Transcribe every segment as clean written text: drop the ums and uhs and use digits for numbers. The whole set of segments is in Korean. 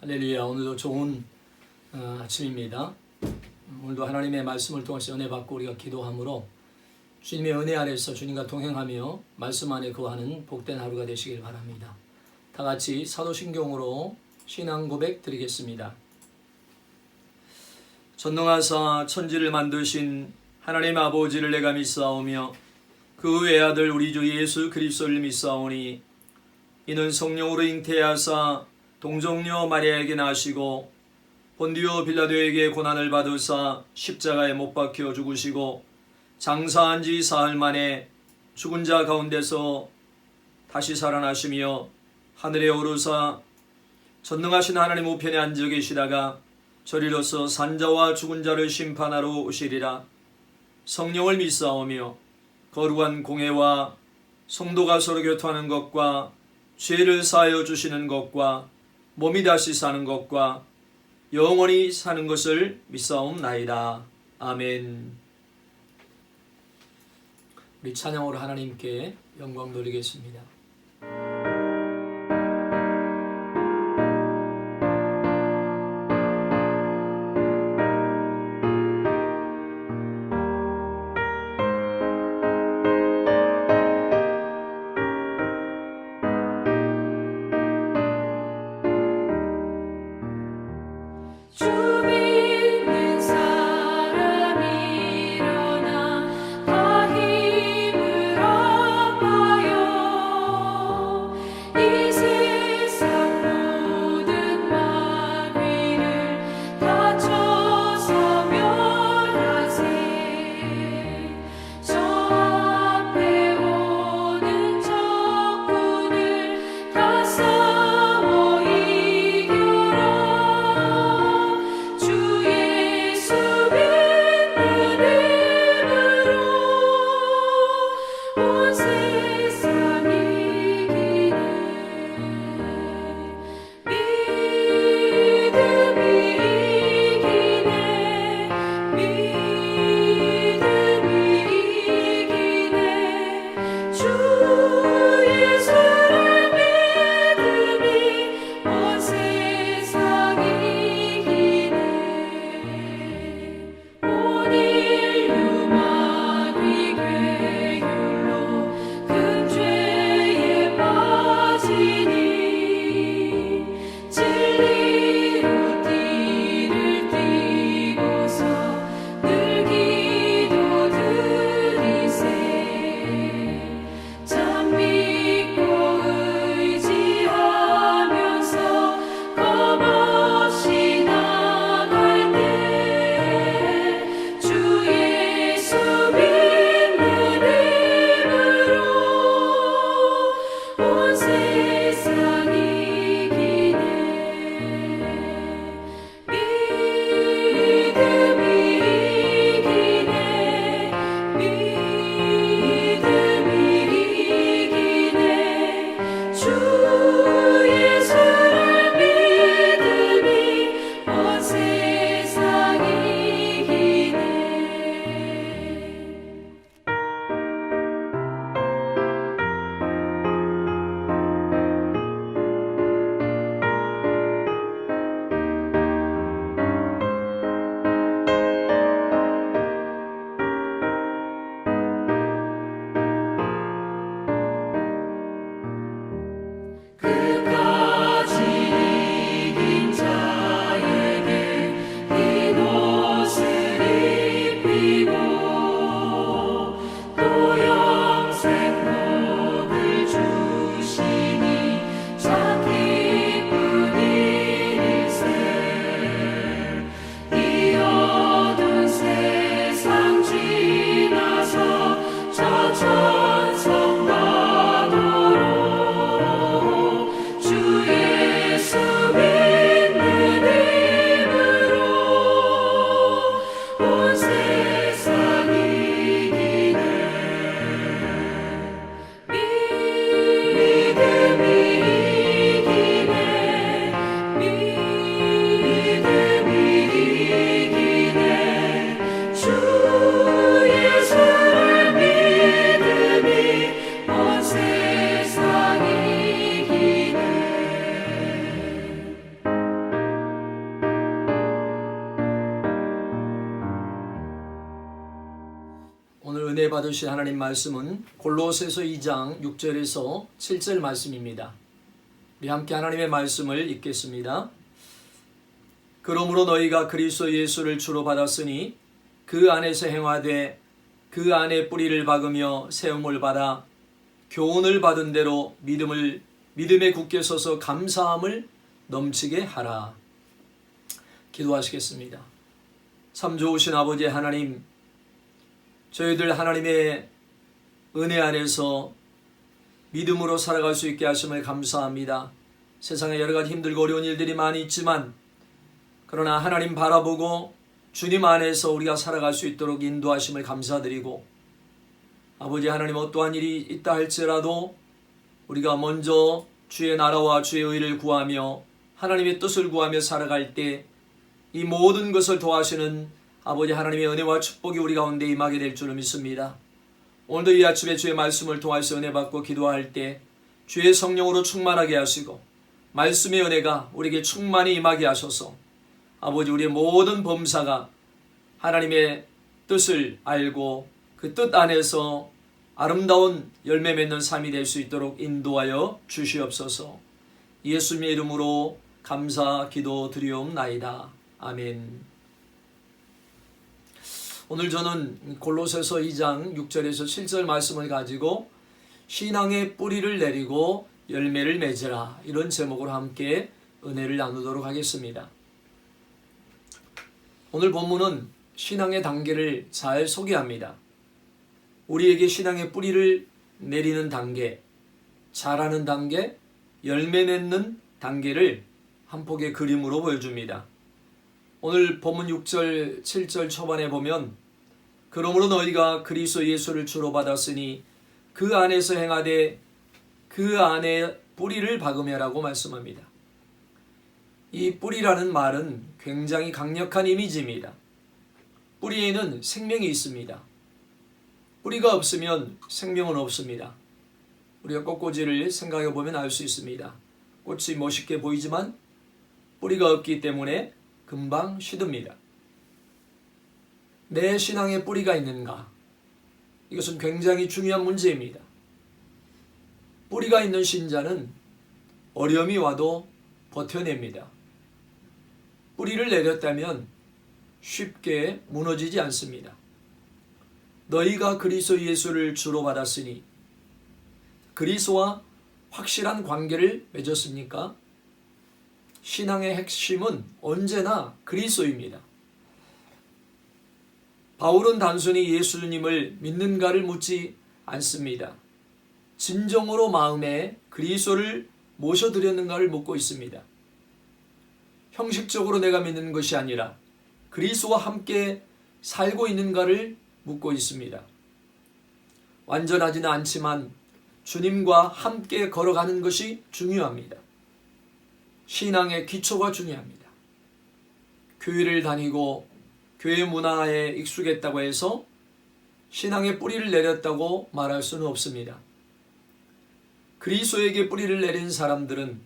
할렐루야. 오늘도 좋은 아침입니다. 오늘도 하나님의 말씀을 통해서 은혜 받고 우리가 기도함으로 주님의 은혜 아래서 주님과 동행하며 말씀 안에 거하는 복된 하루가 되시길 바랍니다. 다 같이 사도신경으로 신앙 고백 드리겠습니다. 전능하사 천지를 만드신 하나님 아버지를 내가 믿사오며 그 외아들 우리 주 예수 그리스도를 믿사오니 이는 성령으로 잉태하사 동정녀 마리아에게 나시고 본디오 빌라도에게 고난을 받으사 십자가에 못 박혀 죽으시고 장사한 지 사흘 만에 죽은 자 가운데서 다시 살아나시며 하늘에 오르사 전능하신 하나님 우편에 앉아 계시다가 저리로서 산자와 죽은 자를 심판하러 오시리라. 성령을 믿사오며 거룩한 공회와 성도가 서로 교통하는 것과 죄를 사하여 주시는 것과 몸이 다시 사는 것과 영원히 사는 것을 믿사옵나이다. 아멘. 우리 찬양으로 하나님께 영광 돌리겠습니다. 은혜 받으신 하나님 말씀은 골로새서 2장 6절에서 7절 말씀입니다. 우리 함께 하나님의 말씀을 읽겠습니다. 그러므로 너희가 그리스도 예수를 주로 받았으니 그 안에서 행하되 그 안에 뿌리를 박으며 세움을 받아 교훈을 받은 대로 믿음에 굳게 서서 감사함을 넘치게 하라. 기도하시겠습니다. 참 좋으신 아버지 하나님, 저희들 하나님의 은혜 안에서 믿음으로 살아갈 수 있게 하심을 감사합니다. 세상에 여러 가지 힘들고 어려운 일들이 많이 있지만 그러나 하나님 바라보고 주님 안에서 우리가 살아갈 수 있도록 인도하심을 감사드리고, 아버지 하나님 어떠한 일이 있다 할지라도 우리가 먼저 주의 나라와 주의 의를 구하며 하나님의 뜻을 구하며 살아갈 때 이 모든 것을 도와주시는 아버지 하나님의 은혜와 축복이 우리 가운데 임하게 될 줄을 믿습니다. 오늘도 이 아침에 주의 말씀을 통하여서 은혜 받고 기도할 때 주의 성령으로 충만하게 하시고 말씀의 은혜가 우리에게 충만히 임하게 하셔서 아버지 우리의 모든 범사가 하나님의 뜻을 알고 그 뜻 안에서 아름다운 열매 맺는 삶이 될 수 있도록 인도하여 주시옵소서. 예수님의 이름으로 감사 기도 드리옵나이다. 아멘. 오늘 저는 골로새서 2장 6절에서 7절 말씀을 가지고 신앙의 뿌리를 내리고 열매를 맺으라, 이런 제목으로 함께 은혜를 나누도록 하겠습니다. 오늘 본문은 신앙의 단계를 잘 소개합니다. 우리에게 신앙의 뿌리를 내리는 단계, 자라는 단계, 열매 맺는 단계를 한 폭의 그림으로 보여줍니다. 오늘 본문 6절, 7절 초반에 보면 그러므로 너희가 그리스도 예수를 주로 받았으니 그 안에서 행하되 그 안에 뿌리를 박으며라고 말씀합니다. 이 뿌리라는 말은 굉장히 강력한 이미지입니다. 뿌리에는 생명이 있습니다. 뿌리가 없으면 생명은 없습니다. 우리가 꽃꽂이를 생각해 보면 알 수 있습니다. 꽃이 멋있게 보이지만 뿌리가 없기 때문에 금방 시듭니다. 내 신앙에 뿌리가 있는가? 이것은 굉장히 중요한 문제입니다. 뿌리가 있는 신자는 어려움이 와도 버텨냅니다. 뿌리를 내렸다면 쉽게 무너지지 않습니다. 너희가 그리스도 예수를 주로 받았으니, 그리스도와 확실한 관계를 맺었습니까? 신앙의 핵심은 언제나 그리스도입니다. 바울은 단순히 예수님을 믿는가를 묻지 않습니다. 진정으로 마음에 그리스도를 모셔드렸는가를 묻고 있습니다. 형식적으로 내가 믿는 것이 아니라 그리스도와 함께 살고 있는가를 묻고 있습니다. 완전하지는 않지만 주님과 함께 걸어가는 것이 중요합니다. 신앙의 기초가 중요합니다. 교회를 다니고 교회 문화에 익숙했다고 해서 신앙의 뿌리를 내렸다고 말할 수는 없습니다. 그리스도에게 뿌리를 내린 사람들은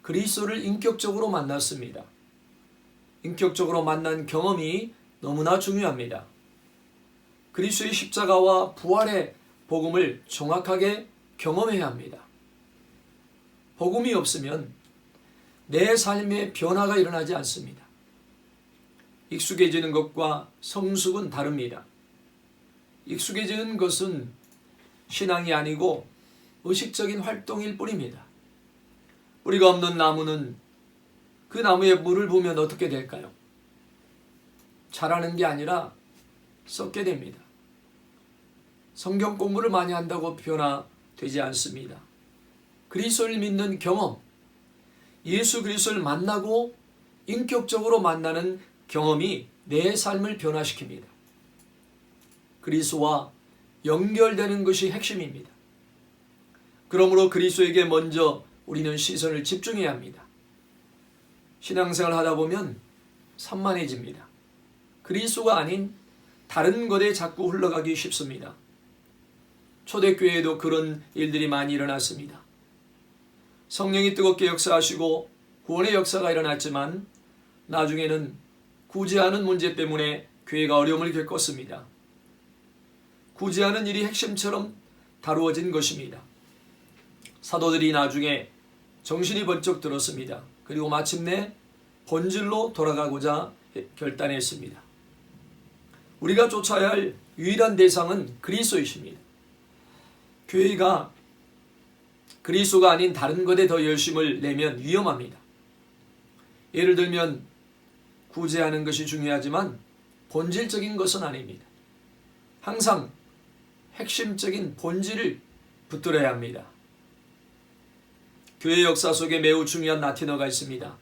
그리스도를 인격적으로 만났습니다. 인격적으로 만난 경험이 너무나 중요합니다. 그리스도의 십자가와 부활의 복음을 정확하게 경험해야 합니다. 복음이 없으면 내 삶에 변화가 일어나지 않습니다. 익숙해지는 것과 성숙은 다릅니다. 익숙해지는 것은 신앙이 아니고 의식적인 활동일 뿐입니다. 뿌리가 없는 나무는 그 나무에 물을 부으면 어떻게 될까요? 자라는 게 아니라 썩게 됩니다. 성경 공부를 많이 한다고 변화되지 않습니다. 그리스도를 믿는 경험, 예수 그리스도를 만나고 인격적으로 만나는 경험이 내 삶을 변화시킵니다. 그리스도와 연결되는 것이 핵심입니다. 그러므로 그리스도에게 먼저 우리는 시선을 집중해야 합니다. 신앙생활을 하다 보면 산만해집니다. 그리스도가 아닌 다른 것에 자꾸 흘러가기 쉽습니다. 초대교회에도 그런 일들이 많이 일어났습니다. 성령이 뜨겁게 역사하시고 구원의 역사가 일어났지만 나중에는 구제하는 문제 때문에 교회가 어려움을 겪었습니다. 구제하는 일이 핵심처럼 다루어진 것입니다. 사도들이 나중에 정신이 번쩍 들었습니다. 그리고 마침내 본질로 돌아가고자 결단했습니다. 우리가 쫓아야 할 유일한 대상은 그리스도이십니다. 교회가 그리스도가 아닌 다른 것에 더 열심을 내면 위험합니다. 예를 들면 구제하는 것이 중요하지만 본질적인 것은 아닙니다. 항상 핵심적인 본질을 붙들어야 합니다. 교회 역사 속에 매우 중요한 라틴어가 있습니다.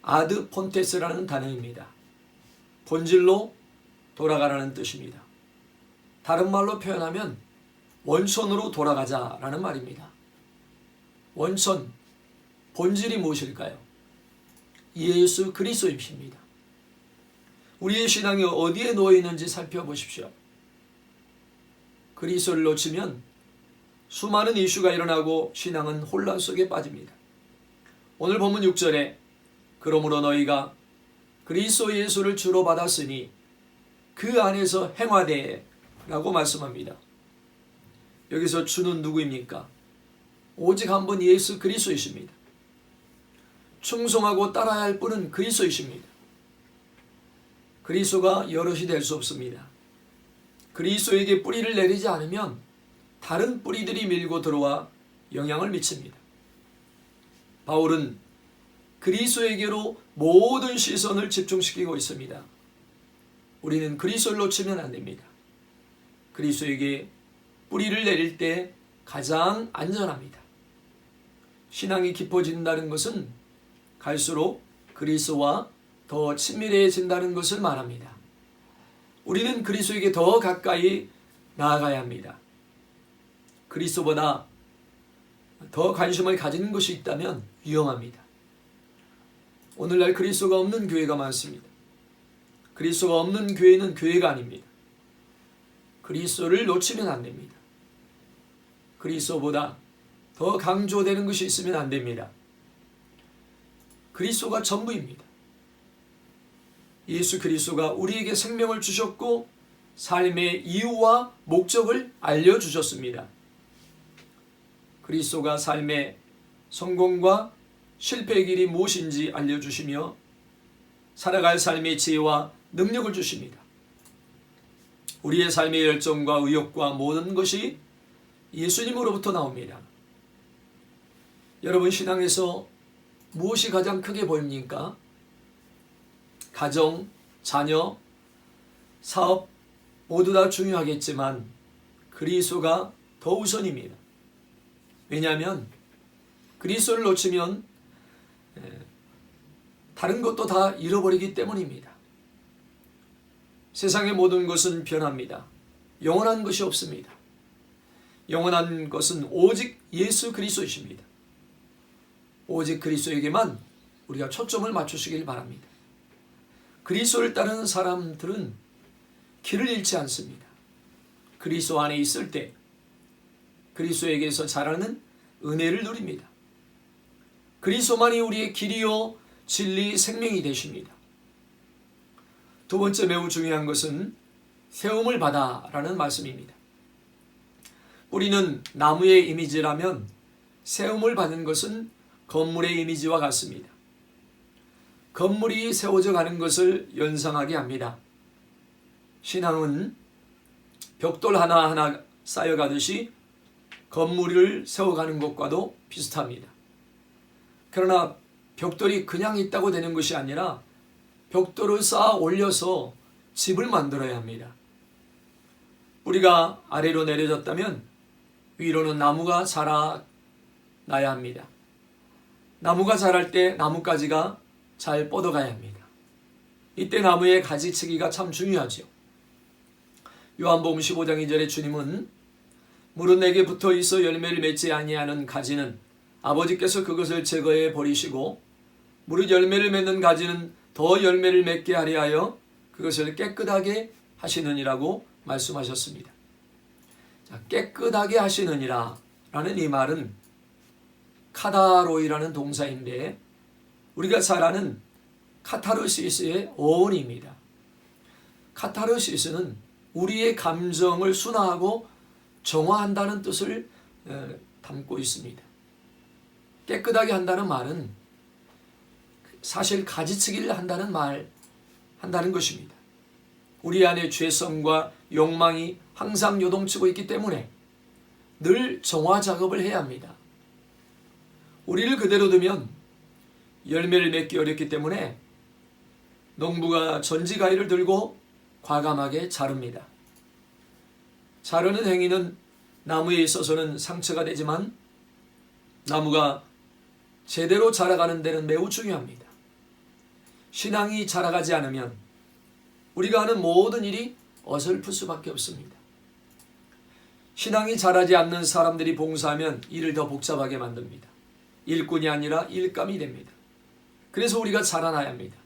아드 폰테스라는 단어입니다. 본질로 돌아가라는 뜻입니다. 다른 말로 표현하면 원천으로 돌아가자라는 말입니다. 원천, 본질이 무엇일까요? 예수 그리스도입니다. 우리의 신앙이 어디에 놓여 있는지 살펴보십시오. 그리스도를 놓치면 수많은 이슈가 일어나고 신앙은 혼란 속에 빠집니다. 오늘 본문 6절에 그러므로 너희가 그리스도 예수를 주로 받았으니 그 안에서 행하되 라고 말씀합니다. 여기서 주는 누구입니까? 오직 한 분 예수 그리스도이십니다. 충성하고 따라야 할 분은 그리스도이십니다. 그리스도가 여럿이 될 수 없습니다. 그리스도에게 뿌리를 내리지 않으면 다른 뿌리들이 밀고 들어와 영향을 미칩니다. 바울은 그리스도에게로 모든 시선을 집중시키고 있습니다. 우리는 그리스도를 놓치면 안 됩니다. 그리스도에게 뿌리를 내릴 때 가장 안전합니다. 신앙이 깊어진다는 것은 갈수록 그리스도와 더 친밀해진다는 것을 말합니다. 우리는 그리스도에게 더 가까이 나아가야 합니다. 그리스도보다 더 관심을 가지는 것이 있다면 위험합니다. 오늘날 그리스도가 없는 교회가 많습니다. 그리스도가 없는 교회는 교회가 아닙니다. 그리스도를 놓치면 안 됩니다. 그리스도보다 더 강조되는 것이 있으면 안 됩니다. 그리스도가 전부입니다. 예수 그리스도가 우리에게 생명을 주셨고 삶의 이유와 목적을 알려주셨습니다. 그리스도가 삶의 성공과 실패의 길이 무엇인지 알려주시며 살아갈 삶의 지혜와 능력을 주십니다. 우리의 삶의 열정과 의욕과 모든 것이 예수님으로부터 나옵니다. 여러분 신앙에서 무엇이 가장 크게 보입니까? 가정, 자녀, 사업 모두 다 중요하겠지만 그리스도가 더 우선입니다. 왜냐하면 그리스도를 놓치면 다른 것도 다 잃어버리기 때문입니다. 세상의 모든 것은 변합니다. 영원한 것이 없습니다. 영원한 것은 오직 예수 그리스도이십니다. 오직 그리스도에게만 우리가 초점을 맞추시길 바랍니다. 그리스도를 따르는 사람들은 길을 잃지 않습니다. 그리스도 안에 있을 때 그리스도에게서 자라는 은혜를 누립니다. 그리스도만이 우리의 길이요 진리 생명이 되십니다. 두 번째 매우 중요한 것은 세움을 받아라는 말씀입니다. 뿌리는 나무의 이미지라면 세움을 받는 것은 건물의 이미지와 같습니다. 건물이 세워져 가는 것을 연상하게 합니다. 신앙은 벽돌 하나하나 쌓여가듯이 건물을 세워가는 것과도 비슷합니다. 그러나 벽돌이 그냥 있다고 되는 것이 아니라 벽돌을 쌓아 올려서 집을 만들어야 합니다. 뿌리가 아래로 내려졌다면 위로는 나무가 자라나야 합니다. 나무가 자랄 때 나뭇가지가 잘 뻗어가야 합니다. 이때 나무의 가지치기가 참 중요하죠. 요한복음 15장 2절에 주님은 물은 내게 붙어 있어 열매를 맺지 아니하는 가지는 아버지께서 그것을 제거해 버리시고 무릇 열매를 맺는 가지는 더 열매를 맺게 하려 하여 그것을 깨끗하게 하시느니라고 말씀하셨습니다. 자, 깨끗하게 하시느니라 라는 이 말은 카다로이라는 동사인데 우리가 잘 아는 카타르시스의 어원입니다. 카타르시스는 우리의 감정을 순화하고 정화한다는 뜻을 담고 있습니다. 깨끗하게 한다는 말은 사실 가지치기를 한다는 것입니다. 우리 안에 죄성과 욕망이 항상 요동치고 있기 때문에 늘 정화 작업을 해야 합니다. 우리를 그대로 두면 열매를 맺기 어렵기 때문에 농부가 전지가위를 들고 과감하게 자릅니다. 자르는 행위는 나무에 있어서는 상처가 되지만 나무가 제대로 자라가는 데는 매우 중요합니다. 신앙이 자라가지 않으면 우리가 하는 모든 일이 어설플 수밖에 없습니다. 신앙이 자라지 않는 사람들이 봉사하면 일을 더 복잡하게 만듭니다. 일꾼이 아니라 일감이 됩니다. 그래서 우리가 자라나야 합니다.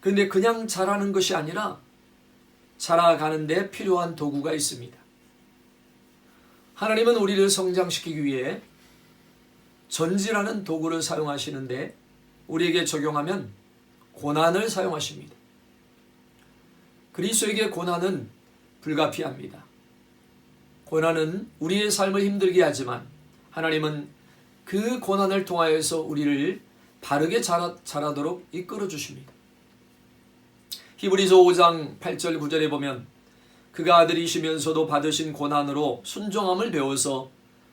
그런데 그냥 자라는 것이 아니라 자라가는 데 필요한 도구가 있습니다. 하나님은 우리를 성장시키기 위해 전지라는 도구를 사용하시는데 우리에게 적용하면 고난을 사용하십니다. 그리스도에게 고난은 불가피합니다. 고난은 우리의 삶을 힘들게 하지만 하나님은 그 고난을 통하여서 우리를 바르게 자라도록 이끌어 주십니다. 히브리서 5장 8절 9절에 보면 그가 아들이시면서도 받으신 고난으로 순종함을 배워서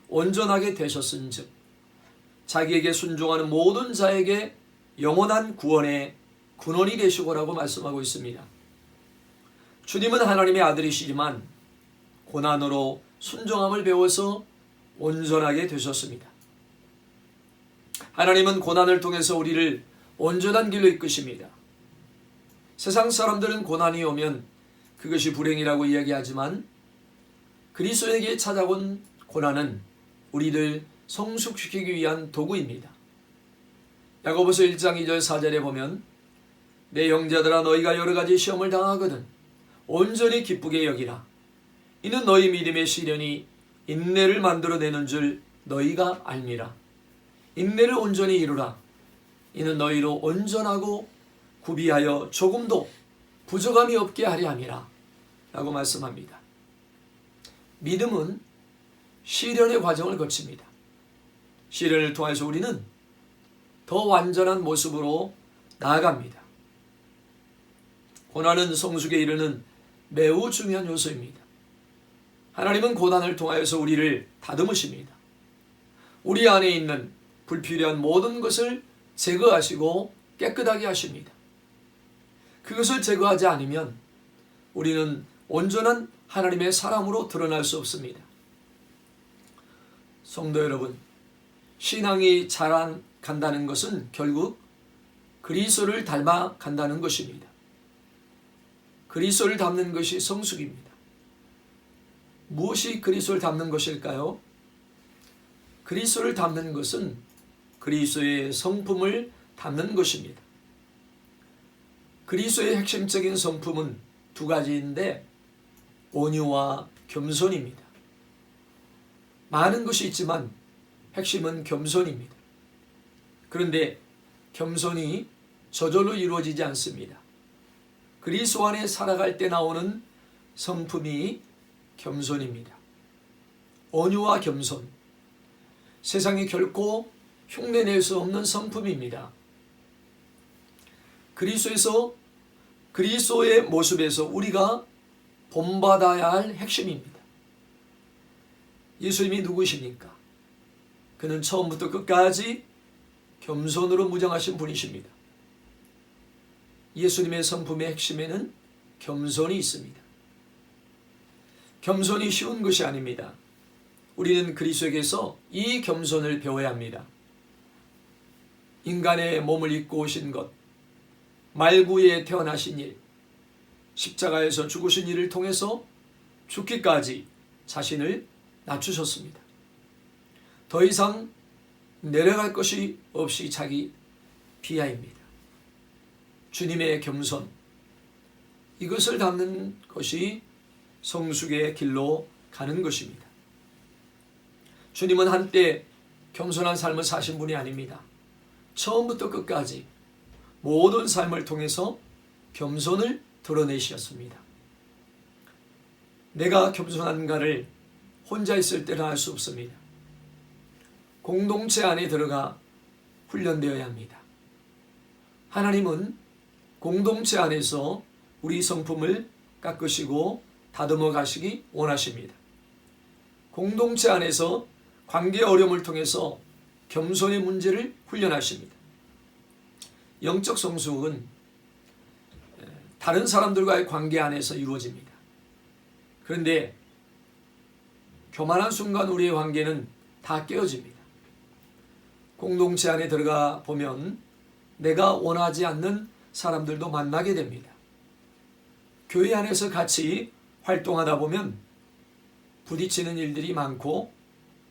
온전하게 되셨은즉 자기에게 순종하는 모든 자에게 영원한 구원의 근원이 되시고라고 말씀하고 있습니다. 주님은 하나님의 아들이시지만 고난으로 순종함을 배워서 온전하게 되셨습니다. 하나님은 고난을 통해서 우리를 온전한 길로 이끄십니다. 세상 사람들은 고난이 오면 그것이 불행이라고 이야기하지만 그리스도에게 찾아온 고난은 우리를 성숙시키기 위한 도구입니다. 야고보서 1장 2절 4절에 보면 내 형제들아 너희가 여러 가지 시험을 당하거든 온전히 기쁘게 여기라. 이는 너희 믿음의 시련이 인내를 만들어내는 줄 너희가 알미라. 인내를 온전히 이루라. 이는 너희로 온전하고 구비하여 조금도 부족함이 없게 하려 함이라 라고 말씀합니다. 믿음은 시련의 과정을 거칩니다. 시련을 통해서 우리는 더 완전한 모습으로 나아갑니다. 고난은 성숙에 이르는 매우 중요한 요소입니다. 하나님은 고난을 통하여서 우리를 다듬으십니다. 우리 안에 있는 불필요한 모든 것을 제거하시고 깨끗하게 하십니다. 그것을 제거하지 않으면 우리는 온전한 하나님의 사람으로 드러날 수 없습니다. 성도 여러분, 신앙이 자라간다는 것은 결국 그리스도를 닮아간다는 것입니다. 그리스도를 닮는 것이 성숙입니다. 무엇이 그리스도를 닮는 것일까요? 그리스도를 닮는 것은 그리스도의 성품을 닮는 것입니다. 그리스도의 핵심적인 성품은 두 가지인데 온유와 겸손입니다. 많은 것이 있지만 핵심은 겸손입니다. 그런데 겸손이 저절로 이루어지지 않습니다. 그리스도 안에 살아갈 때 나오는 성품이 겸손입니다. 온유와 겸손, 세상이 결코 흉내낼 수 없는 성품입니다. 그리스도의 모습에서 우리가 본받아야 할 핵심입니다. 예수님이 누구십니까? 그는 처음부터 끝까지 겸손으로 무장하신 분이십니다. 예수님의 성품의 핵심에는 겸손이 있습니다. 겸손이 쉬운 것이 아닙니다. 우리는 그리스도에게서 이 겸손을 배워야 합니다. 인간의 몸을 입고 오신 것, 말구에 태어나신 일, 십자가에서 죽으신 일을 통해서 죽기까지 자신을 낮추셨습니다. 더 이상 내려갈 것이 없이 자기 비하입니다. 주님의 겸손, 이것을 담는 것이 성숙의 길로 가는 것입니다. 주님은 한때 겸손한 삶을 사신 분이 아닙니다. 처음부터 끝까지 모든 삶을 통해서 겸손을 드러내셨습니다. 내가 겸손한가를 혼자 있을 때는 알 수 없습니다. 공동체 안에 들어가 훈련되어야 합니다. 하나님은 공동체 안에서 우리 성품을 깎으시고 다듬어 가시기 원하십니다. 공동체 안에서 관계 어려움을 통해서 겸손의 문제를 훈련하십니다. 영적 성숙은 다른 사람들과의 관계 안에서 이루어집니다. 그런데 교만한 순간 우리의 관계는 다 깨어집니다. 공동체 안에 들어가 보면 내가 원하지 않는 사람들도 만나게 됩니다. 교회 안에서 같이 활동하다 보면 부딪히는 일들이 많고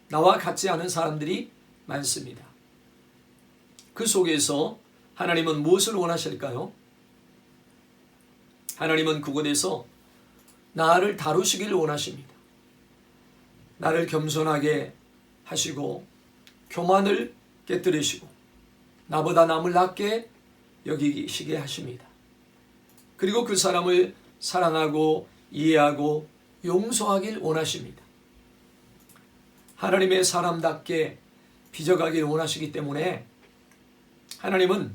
나와 같지 않은 사람들이 많습니다. 그 속에서 하나님은 무엇을 원하실까요? 하나님은 그곳에서 나를 다루시기를 원하십니다. 나를 겸손하게 하시고 교만을 깨뜨리시고 나보다 남을 낮게 여기시게 하십니다. 그리고 그 사람을 사랑하고 이해하고 용서하길 원하십니다. 하나님의 사람답게 빚어가길 원하시기 때문에 하나님은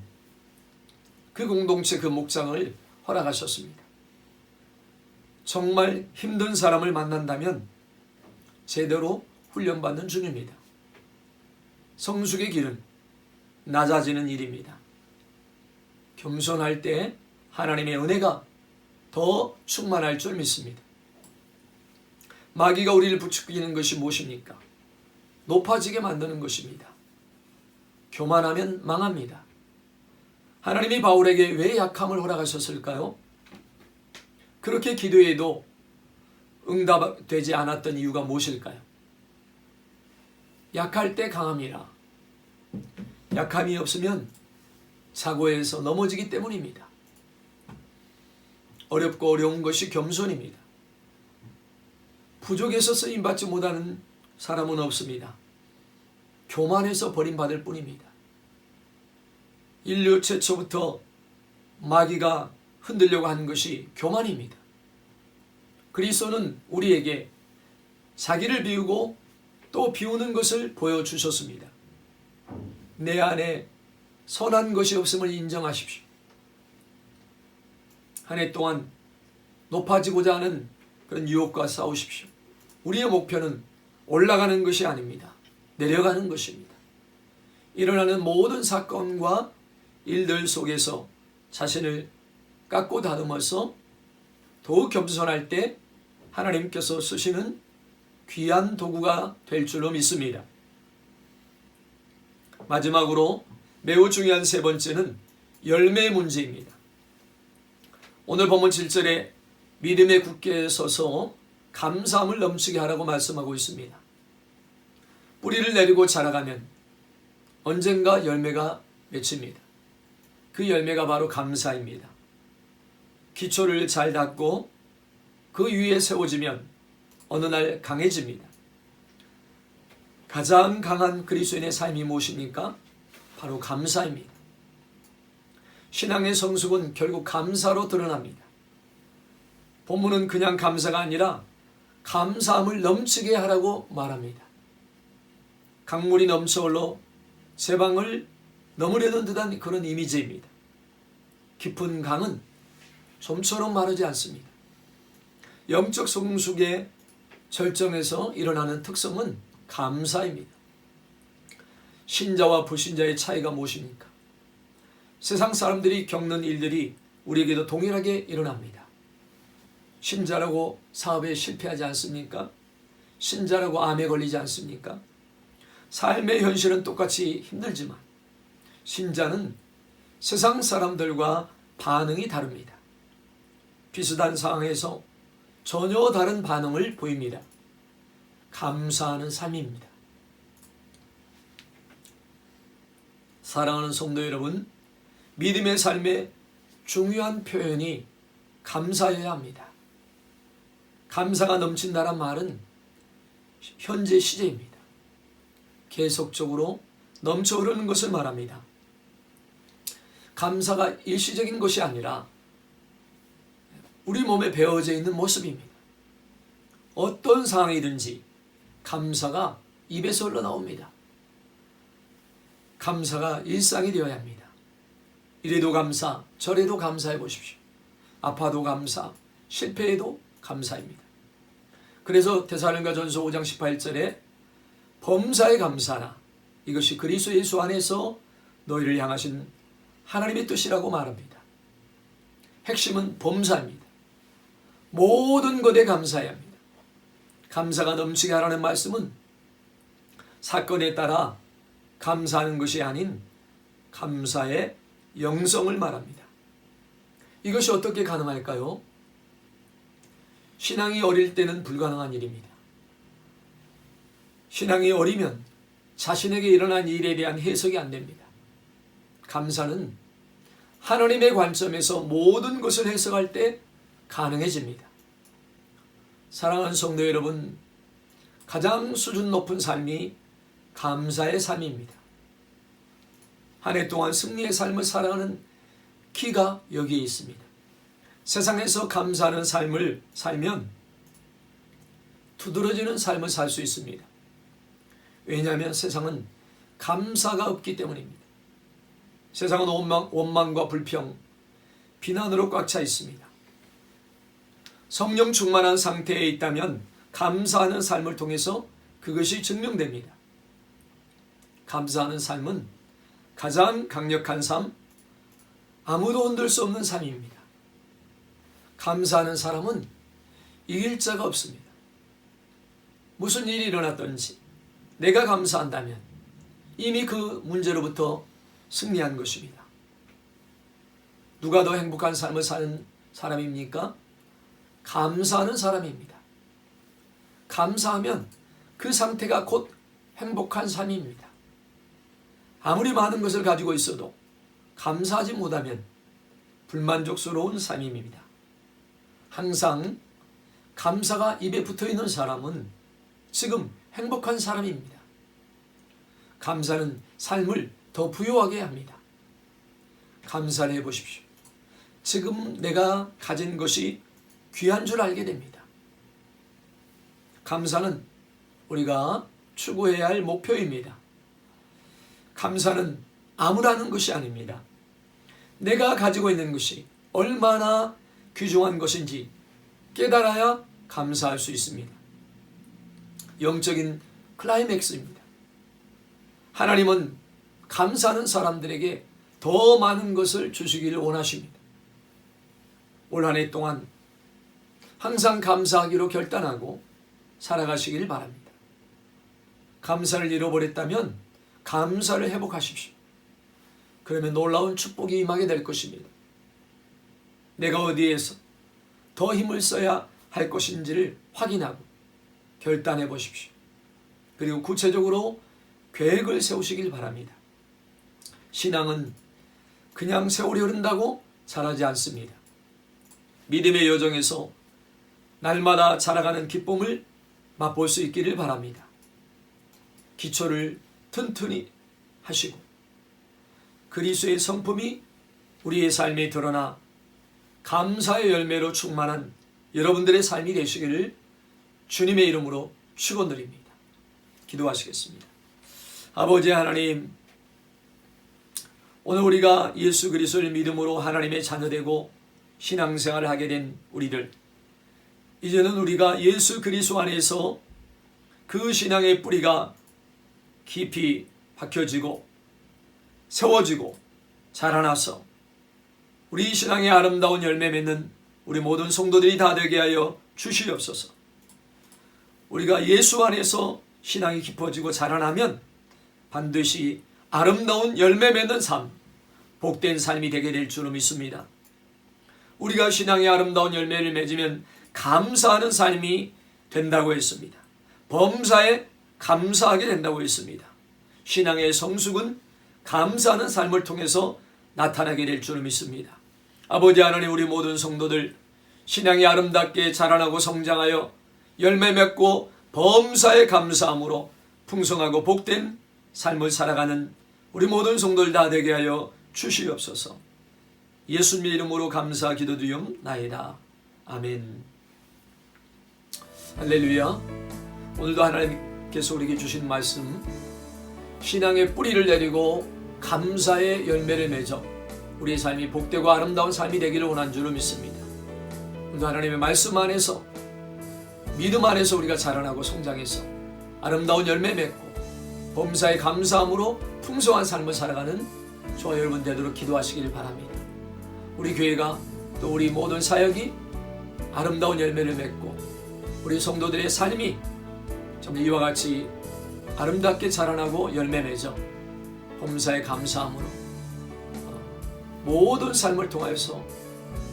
그 공동체 그 목장을 허락하셨습니다. 정말 힘든 사람을 만난다면 제대로 훈련받는 중입니다. 성숙의 길은 낮아지는 일입니다. 겸손할 때 하나님의 은혜가 더 충만할 줄 믿습니다. 마귀가 우리를 부추기는 것이 무엇입니까? 높아지게 만드는 것입니다. 교만하면 망합니다. 하나님이 바울에게 왜 약함을 허락하셨을까요? 그렇게 기도해도 응답되지 않았던 이유가 무엇일까요? 약할 때 강함이라. 약함이 없으면 사고에서 넘어지기 때문입니다. 어렵고 어려운 것이 겸손입니다. 부족해서 쓰임받지 못하는 사람은 없습니다. 교만해서 버림받을 뿐입니다. 인류 최초부터 마귀가 흔들려고 하는 것이 교만입니다. 그리스도는 우리에게 자기를 비우고 또 비우는 것을 보여주셨습니다. 내 안에 선한 것이 없음을 인정하십시오. 한 해 동안 높아지고자 하는 그런 유혹과 싸우십시오. 우리의 목표는 올라가는 것이 아닙니다. 내려가는 것입니다. 일어나는 모든 사건과 일들 속에서 자신을 깎고 다듬어서 더욱 겸손할 때 하나님께서 쓰시는 귀한 도구가 될 줄로 믿습니다. 마지막으로 매우 중요한 세 번째는 열매의 문제입니다. 오늘 본문 7절에 믿음의 굳게 서서 감사함을 넘치게 하라고 말씀하고 있습니다. 뿌리를 내리고 자라가면 언젠가 열매가 맺힙니다. 그 열매가 바로 감사입니다. 기초를 잘 닦고 그 위에 세워지면 어느 날 강해집니다. 가장 강한 그리스도인의 삶이 무엇입니까? 바로 감사입니다. 신앙의 성숙은 결국 감사로 드러납니다. 본문은 그냥 감사가 아니라 감사함을 넘치게 하라고 말합니다. 강물이 넘쳐 흘러 제 방을 넘으려는 듯한 그런 이미지입니다. 깊은 강은 좀처럼 마르지 않습니다. 영적 성숙의 절정에서 일어나는 특성은 감사입니다. 신자와 불신자의 차이가 무엇입니까? 세상 사람들이 겪는 일들이 우리에게도 동일하게 일어납니다. 신자라고 사업에 실패하지 않습니까? 신자라고 암에 걸리지 않습니까? 삶의 현실은 똑같이 힘들지만 신자는 세상 사람들과 반응이 다릅니다. 비슷한 상황에서 전혀 다른 반응을 보입니다. 감사하는 삶입니다. 사랑하는 성도 여러분, 믿음의 삶의 중요한 표현이 감사여야 합니다. 감사가 넘친다란 말은 현재 시제입니다. 계속적으로 넘쳐 흐르는 것을 말합니다. 감사가 일시적인 것이 아니라 우리 몸에 배어져 있는 모습입니다. 어떤 상황이든지 감사가 입에서 흘러나옵니다. 감사가 일상이 되어야 합니다. 이래도 감사, 저래도 감사해 보십시오. 아파도 감사, 실패해도 감사입니다. 그래서 데살로니가전서 5장 18절에 범사에 감사하라. 이것이 그리스도 예수 안에서 너희를 향하신 하나님의 뜻이라고 말합니다. 핵심은 범사입니다. 모든 것에 감사해야 합니다. 감사가 넘치게 하라는 말씀은 사건에 따라 감사하는 것이 아닌 감사의 영성을 말합니다. 이것이 어떻게 가능할까요? 신앙이 어릴 때는 불가능한 일입니다. 신앙이 어리면 자신에게 일어난 일에 대한 해석이 안 됩니다. 감사는 하나님의 관점에서 모든 것을 해석할 때 가능해집니다. 사랑하는 성도 여러분, 가장 수준 높은 삶이 감사의 삶입니다. 한 해 동안 승리의 삶을 살아가는 키가 여기에 있습니다. 세상에서 감사하는 삶을 살면 두드러지는 삶을 살 수 있습니다. 왜냐하면 세상은 감사가 없기 때문입니다. 세상은 원망과 불평, 비난으로 꽉 차 있습니다. 성령 충만한 상태에 있다면 감사하는 삶을 통해서 그것이 증명됩니다. 감사하는 삶은 가장 강력한 삶, 아무도 흔들 수 없는 삶입니다. 감사하는 사람은 이길 자가 없습니다. 무슨 일이 일어났든지 내가 감사한다면 이미 그 문제로부터 승리한 것입니다. 누가 더 행복한 삶을 사는 사람입니까? 감사하는 사람입니다. 감사하면 그 상태가 곧 행복한 삶입니다. 아무리 많은 것을 가지고 있어도 감사하지 못하면 불만족스러운 삶입니다. 항상 감사가 입에 붙어 있는 사람은 지금 행복한 사람입니다. 감사는 삶을 더 부유하게 합니다. 감사를 해보십시오. 지금 내가 가진 것이 귀한 줄 알게 됩니다. 감사는 우리가 추구해야 할 목표입니다. 감사는 아무라는 것이 아닙니다. 내가 가지고 있는 것이 얼마나 귀중한 것인지 깨달아야 감사할 수 있습니다. 영적인 클라이맥스입니다. 하나님은 감사하는 사람들에게 더 많은 것을 주시기를 원하십니다. 올 한 해 동안 항상 감사하기로 결단하고 살아가시길 바랍니다. 감사를 잃어버렸다면 감사를 회복하십시오. 그러면 놀라운 축복이 임하게 될 것입니다. 내가 어디에서 더 힘을 써야 할 것인지를 확인하고 결단해 보십시오. 그리고 구체적으로 계획을 세우시길 바랍니다. 신앙은 그냥 세월이 흐른다고 자라지 않습니다. 믿음의 여정에서 날마다 자라가는 기쁨을 맛볼 수 있기를 바랍니다. 기초를 튼튼히 하시고 그리스도의 성품이 우리의 삶에 드러나 감사의 열매로 충만한 여러분들의 삶이 되시기를 주님의 이름으로 축원드립니다. 기도하시겠습니다. 아버지 하나님, 오늘 우리가 예수 그리스도를 믿음으로 하나님의 자녀되고 신앙생활을 하게 된 우리들, 이제는 우리가 예수 그리스도 안에서 그 신앙의 뿌리가 깊이 박혀지고 세워지고 자라나서 우리 신앙의 아름다운 열매 맺는 우리 모든 성도들이 다 되게 하여 주시옵소서. 우리가 예수 안에서 신앙이 깊어지고 자라나면 반드시 아름다운 열매 맺는 삶, 복된 삶이 되게 될 줄로 믿습니다. 우리가 신앙의 아름다운 열매를 맺으면 감사하는 삶이 된다고 했습니다. 범사에 감사하게 된다고 했습니다. 신앙의 성숙은 감사하는 삶을 통해서 나타나게 될 줄을 믿습니다. 아버지 하나님, 우리 모든 성도들 신앙이 아름답게 자라나고 성장하여 열매 맺고 범사에 감사함으로 풍성하고 복된 삶을 살아가는 우리 모든 성도들 다 되게 하여 주시옵소서. 예수님의 이름으로 감사 기도드리옵나이다. 아멘. 할렐루야. 오늘도 하나님께서 우리에게 주신 말씀, 신앙의 뿌리를 내리고 감사의 열매를 맺어 우리의 삶이 복되고 아름다운 삶이 되기를 원하는 줄로 믿습니다. 오늘도 하나님의 말씀 안에서, 믿음 안에서 우리가 자라나고 성장해서 아름다운 열매 맺고 범사에 감사함으로 풍성한 삶을 살아가는 저와 여러분 되도록 기도하시길 바랍니다. 우리 교회가 또 우리 모든 사역이 아름다운 열매를 맺고 우리 성도들의 삶이 정말 이와 같이 아름답게 자라나고 열매 맺어 범사에 감사함으로 모든 삶을 통하여서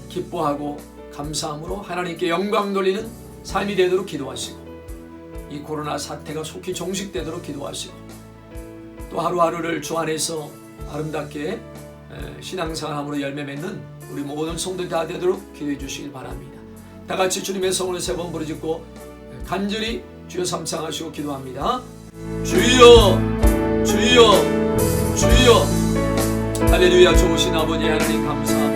기뻐하고 감사함으로 하나님께 영광 돌리는 삶이 되도록 기도하시고, 이 코로나 사태가 속히 종식되도록 기도하시고, 또 하루하루를 주 안에서 아름답게 신앙생활함으로 열매 맺는 우리 모든 성도들 다 되도록 기도해 주시길 바랍니다. 다 같이 주님의 성을 세 번 부르짖고 간절히 주여 삼창하시고 기도합니다. 주여, 주여, 주여. 할렐루야. 좋으신 아버지 하나님 감사합니다.